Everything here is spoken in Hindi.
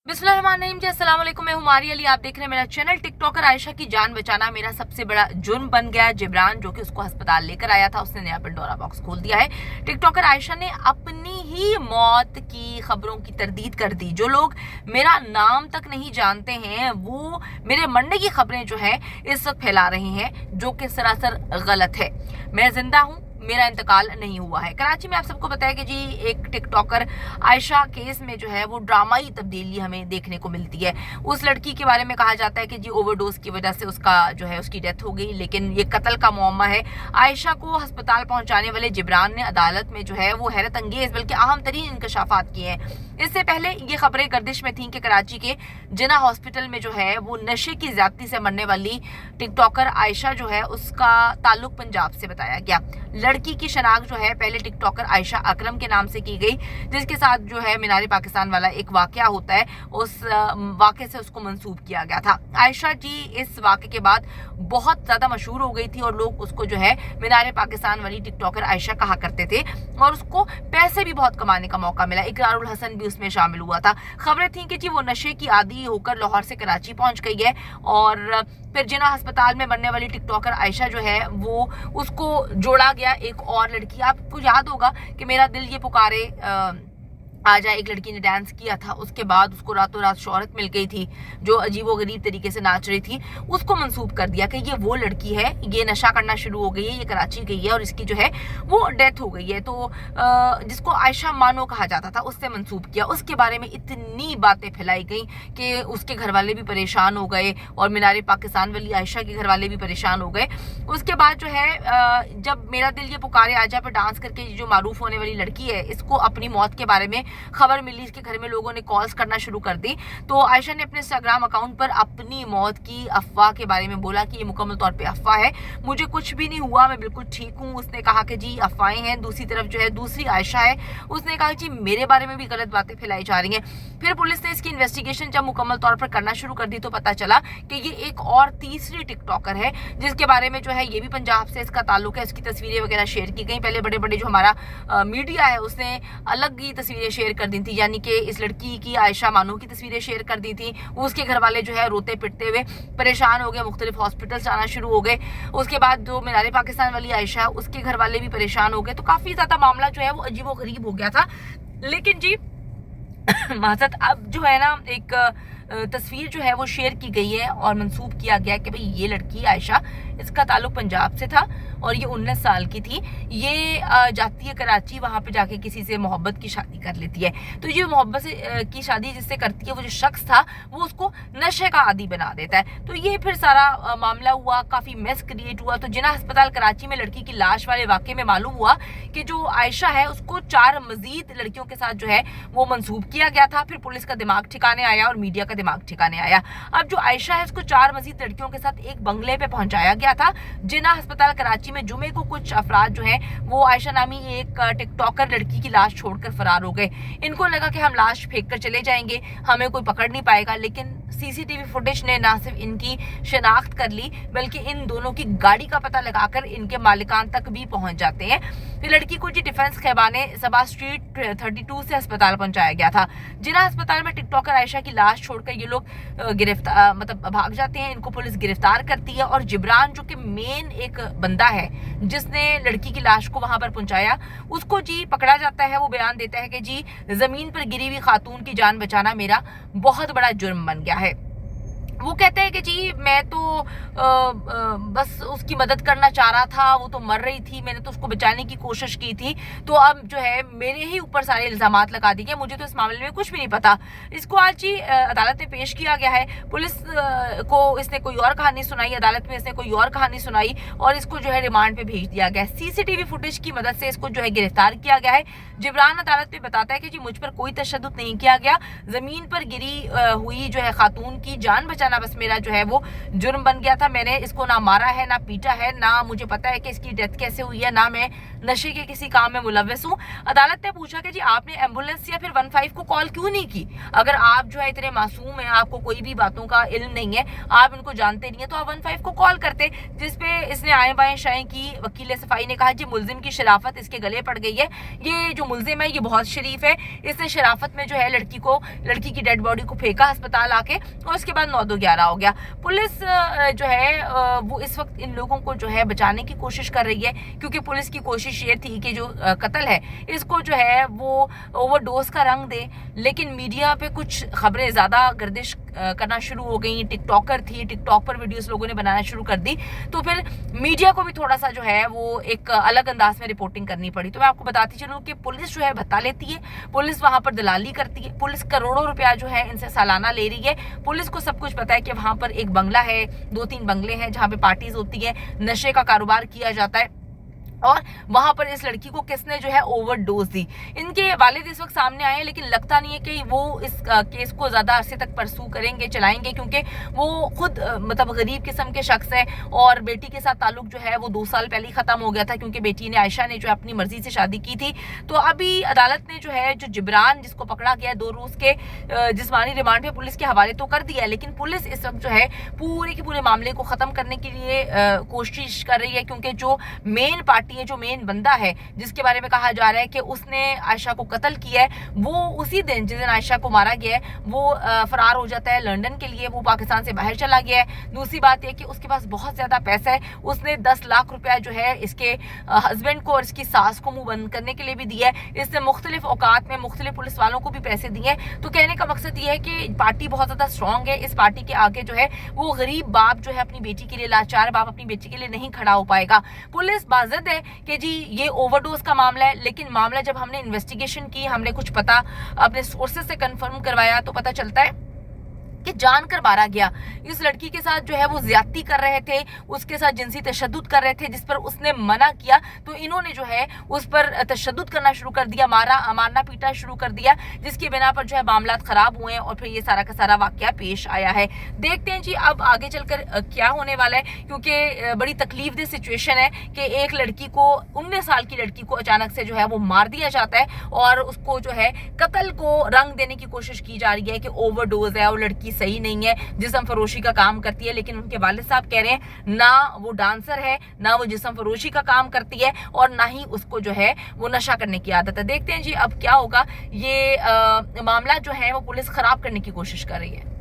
बिस्मिल्लाहिर्रहमानिर्रहीम जी, अस्सलाम वालेकुम। मैं हुमारी अली, आप देख रहे हैं मेरा चैनल। टिकटॉकर आयशा की जान बचाना मेरा सबसे बड़ा जुर्म बन गया। जिब्रान जो कि उसको अस्पताल लेकर आया था, उसने नया पंडोरा बॉक्स खोल दिया है। टिकटॉकर आयशा ने अपनी ही मौत की खबरों की तरदीद कर दी। जो लोग मेरा नाम तक नहीं जानते हैं वो मेरे मरने की खबरें जो है इस वक्त फैला रहे हैं, जो कि सरासर गलत है। मैं जिंदा हूँ, मेरा इंतकाल नहीं हुआ है। कराची में आप सबको बताया कि जी एक टिकटॉकर आयशा केस में जो है वो ड्रामाई तब्दीली हमें देखने को मिलती है। उस लड़की के बारे में कहा जाता है कि जी ओवरडोज की वजह से उसका जो है उसकी डेथ हो गई, लेकिन ये कत्ल का मुअम्मा है। आयशा को अस्पताल पहुंचाने वाले जिब्रान ने अदालत में जो है वो हैरत अंगेज बल्कि अहम तरीन इंकशाफात किए हैं। इससे पहले ये खबरें गर्दिश में थी कि कराची के जिना हॉस्पिटल में जो है वो नशे की ज्यादती से मरने वाली टिकटॉकर आयशा जो है उसका ताल्लुक पंजाब से बताया गया। लड़की की शनाख्त जो है पहले टिकटॉकर आयशा अकरम के नाम से की गई, जिसके साथ जो है मीनार पाकिस्तान वाला एक वाकया होता है, उस वाकये से उसको मंसूब किया गया था। आयशा जी इस वाकये के बाद बहुत ज्यादा मशहूर हो गई थी और लोग उसको जो है मीनार पाकिस्तान वाली टिकटॉकर आयशा कहा करते थे और उसको पैसे भी बहुत कमाने का मौका मिला। इकरारुल हसन भी उसमें शामिल हुआ था। खबरें थी कि जी वो नशे की आदी होकर लाहौर से कराची पहुंच गई है और फिर जिना अस्पताल में मरने वाली टिकटॉकर आयशा जो है वो उसको जोड़ा गया एक और लड़की। आपको याद होगा कि मेरा दिल ये पुकारे आजा एक लड़की ने डांस किया था, उसके बाद उसको रातों रात शोहरत मिल गई थी, जो अजीबोगरीब तरीके से नाच रही थी। उसको मंसूब कर दिया कि ये वो लड़की है, ये नशा करना शुरू हो गई है, ये कराची गई है और इसकी जो है वो डेथ हो गई है। तो जिसको आयशा मानो कहा जाता था उससे मंसूब किया। उसके बारे में इतनी बातें फैलाई गई कि उसके घर वाले भी परेशान हो गए और मीनार पाकिस्तान वाली आयशा के घर वाले भी परेशान हो गए। उसके बाद जो है जब मेरा दिल ये पुकारे आजा पर डांस करके जो मारूफ होने वाली लड़की है, इसको अपनी मौत के बारे में खबर मिली, इसके घर में लोगों ने कॉल्स करना शुरू कर दी, तो आयशा ने अपने इंस्टाग्राम अकाउंट पर अपनी मौत की अफवाह के बारे में बोला कि ये मुकम्मल तौर पे अफवाह है, मुझे कुछ भी नहीं हुआ, मैं बिल्कुल ठीक हूँ। उसने कहा कि जी अफवाहें हैं। दूसरी तरफ जो है दूसरी आयशा है, उसने कहा जी मेरे बारे में भी गलत बातें फैलाई जा रही हैं। फिर पुलिस ने इसकी इन्वेस्टिगेशन जब मुकम्मल तौर पर करना शुरू कर दी तो पता चला कि ये एक और तीसरी टिकटॉकर है जिसके बारे में जो है ये भी पंजाब से इसका ताल्लुक है। इसकी तस्वीरें वगैरह शेयर की गई। पहले बड़े बड़े जो हमारा मीडिया है उसने अलग ही तस्वीरें शेयर कर दी थी, यानी कि इस लड़की की आयशा मानो की तस्वीरें शेयर कर दी थी। उसके घर वाले जो है रोते पिटते हुए परेशान हो गए, मुख्तलिफ हॉस्पिटल जाना शुरू हो गए। उसके बाद जो मीनार पाकिस्तान वाली आयशा है उसके घर वाले भी परेशान हो गए। तो काफी ज्यादा मामला जो है वो अजीबो गरीब हो गया था। लेकिन जी माजत अब जो है ना एक तस्वीर जो है वो शेयर की गई है और मंसूब किया गया कि भाई ये लड़की आयशा, इसका ताल्लुक पंजाब से था और ये 19 साल की थी। ये जाती है कराची, वहां पे जाके किसी से मोहब्बत की शादी कर लेती है। तो ये मोहब्बत से की शादी जिससे करती है वो जो शख्स था वो उसको नशे का आदी बना देता है। तो ये फिर सारा मामला हुआ, काफी मेस क्रिएट हुआ। तो जिना अस्पताल कराची में लड़की की लाश वाले वाकये में मालूम हुआ कि जो आयशा है उसको 4 मजीद लड़कियों के साथ जो है वो मंसूब किया गया था। फिर पुलिस का दिमाग ठिकाने आया और मीडिया का दिमाग ठिकाने आया। अब जो आयशा है उसको 4 मजीद लड़कियों के साथ एक बंगले पे पहुंचाया गया था जिना अस्पताल कराची में। जुमे को कुछ अफराद जो है वो आयशा नामी एक टिकटॉकर लड़की की लाश छोड़कर फरार हो गए। इनको लगा कि हम लाश फेंक कर चले जाएंगे, हमें कोई पकड़ नहीं पाएगा, लेकिन सीसीटीवी फुटेज ने ना सिर्फ इनकी शनाख्त कर ली बल्कि इन दोनों की गाड़ी का पता लगाकर इनके मालिकान तक भी पहुंच जाते हैं। फिर लड़की को जी डिफेंस खैबाने सबा स्ट्रीट 32 से अस्पताल पहुंचाया गया था। जिना अस्पताल में टिकटॉकर आयशा की लाश छोड़कर ये लोग गिरफ्तार मतलब भाग जाते हैं। इनको पुलिस गिरफ्तार करती है और जिब्रान जो कि मेन एक बंदा है जिसने लड़की की लाश को वहां पर पहुंचाया, उसको जी पकड़ा जाता है। वो बयान देता है कि जी जमीन पर गिरी हुई खातून की जान बचाना मेरा बहुत बड़ा जुर्म बन गया है। वो कहते हैं कि जी मैं तो बस उसकी मदद करना चाह रहा था, वो तो मर रही थी, मैंने तो उसको बचाने की कोशिश की थी, तो अब जो है मेरे ही ऊपर सारे इल्जामात लगा दिए, मुझे तो इस मामले में कुछ भी नहीं पता। इसको आज जी अदालत में पेश किया गया है। पुलिस को इसने कोई और कहानी सुनाई, अदालत में इसने कोई और कहानी सुनाई और इसको जो है रिमांड पे भेज दिया गया है। सीसीटीवी फुटेज की मदद से इसको जो है गिरफ्तार किया गया है। जिब्रान अदालत में बताता है कि जी मुझ पर कोई तशद्दुद नहीं किया गया, जमीन पर गिरी हुई जो है खातून की जान बचाने था, ना बस मेरा जो है वो जुर्म बन गया था, मैंने इसको ना मारा है ना पीटा है, ना मुझे पता है कि इसकी डेथ कैसे हुई है, ना मैं नशे के किसी काम में मुलव्वस हूँ। अदालत ने पूछा कि जी आपने एम्बुलेंस या फिर 15 को कॉल क्यों नहीं की? अगर आप जो है इतने मासूम हैं, आपको कोई भी बातों का इल्म नहीं है, आप इनको जानते नहीं है, तो आप 15 को कॉल करते। जिसपे इसने आए बाएं शाएं की। वकील सफाई ने कहा जी मुल्जिम की शराफत इसके गले पड़ गई है, ये जो मुल्जिम है ये बहुत शरीफ है, इसने शराफत में जो है लड़की की डेड बॉडी को फेंका अस्पताल आके, और उसके बाद 9-2-11 हो गया। पुलिस जो है वो इस वक्त इन लोगों को जो है बचाने की कोशिश कर रही है, क्योंकि पुलिस की कोशिश ये थी कि जो कत्ल है इसको जो है वो ओवरडोज का रंग दे। लेकिन मीडिया पे कुछ खबरें ज्यादा गर्दिश करना शुरू हो गई। टिकटॉकर थी, टिकटॉक पर वीडियोस लोगों ने बनाना शुरू कर दी, तो फिर मीडिया को भी थोड़ा सा जो है वो एक अलग अंदाज में रिपोर्टिंग करनी पड़ी। तो मैं आपको बताती चलूं कि पुलिस जो है भत्ता लेती है, पुलिस वहां पर दलाली करती है, पुलिस करोड़ों रुपया जो है इनसे सालाना ले रही है। पुलिस को सब कुछ पता है कि वहां पर एक बंगला है, 2-3 बंगले हैं जहां पे पार्टीज होती है, नशे का कारोबार किया जाता है, और वहां पर इस लड़की को किसने जो है ओवरडोज दी। इनके वालिद इस वक्त सामने आए, लेकिन लगता नहीं है कि वो इस केस को ज्यादा अरसे तक परसू करेंगे, चलाएंगे, क्योंकि वो खुद मतलब गरीब किस्म के शख्स है, और बेटी के साथ ताल्लुक जो है वो 2 साल पहले ही खत्म हो गया था, क्योंकि बेटी ने आयशा ने जो अपनी मर्जी से शादी की थी। तो अभी अदालत ने जो है जो जिब्रान जिसको पकड़ा गया 2 रोज के जिस्मानी रिमांड पे पुलिस के हवाले तो कर दिया है, लेकिन पुलिस इस वक्त जो है पूरे के पूरे मामले को खत्म करने के लिए कोशिश कर रही है, क्योंकि जो मेन पार्टी है, जो मेन बंदा है जिसके बारे में कहा जा रहा है कि उसने आयशा को कत्ल किया है, वो उसी दिन जिस दिन आयशा को मारा गया है वो फरार हो जाता है लंदन के लिए, वो पाकिस्तान से बाहर चला गया है। दूसरी बात यह कि उसके पास बहुत ज्यादा पैसा है, उसने 10 लाख रुपया जो है इसके हस्बैंड को और इसकी सास को मुंह बंद करने के लिए भी दिया है। इसने मुख्तलिफ औकात में मुख्तलिफ पुलिस वालों को भी पैसे दिए हैं। तो कहने का मकसद ये है कि पार्टी बहुत ज्यादा स्ट्रांग है। इस पार्टी के आगे जो है वो गरीब बाप जो है अपनी बेटी के लिए, लाचार बाप अपनी बेटी के लिए नहीं खड़ा हो पाएगा। पुलिस बाज़द है कि जी ये ओवरडोज का मामला है, लेकिन मामला जब हमने इन्वेस्टिगेशन की, हमने कुछ पता अपने सोर्सेज से कंफर्म करवाया, तो पता चलता है कि जानकर मारा गया। इस लड़की के साथ जो है वो ज्यादती कर रहे थे, उसके साथ जिनसी तशद्दुद कर रहे थे, जिस पर उसने मना किया, तो इन्होंने जो है उस पर तशद्दुद करना शुरू कर दिया, मारना पीटा शुरू कर दिया, जिसकी बिना पर जो है मामलात खराब हुए और फिर ये सारा का सारा वाकया पेश आया है। देखते हैं जी अब आगे चलकर क्या होने वाला है, क्योंकि बड़ी तकलीफदेह सिचुएशन है कि एक लड़की को, 19 साल की लड़की को अचानक से जो है वो मार दिया जाता है, और उसको जो है कत्ल को रंग देने की कोशिश की जा रही है कि ओवरडोज है और लड़की सही नहीं है, जिस्म फरोशी का काम करती है। लेकिन उनके वालिद साहब कह रहे हैं ना वो डांसर है, ना वो जिस्म फरोशी का काम करती है, और ना ही उसको जो है वो नशा करने की आदत है। देखते हैं जी अब क्या होगा। ये मामला जो है वो पुलिस खराब करने की कोशिश कर रही है।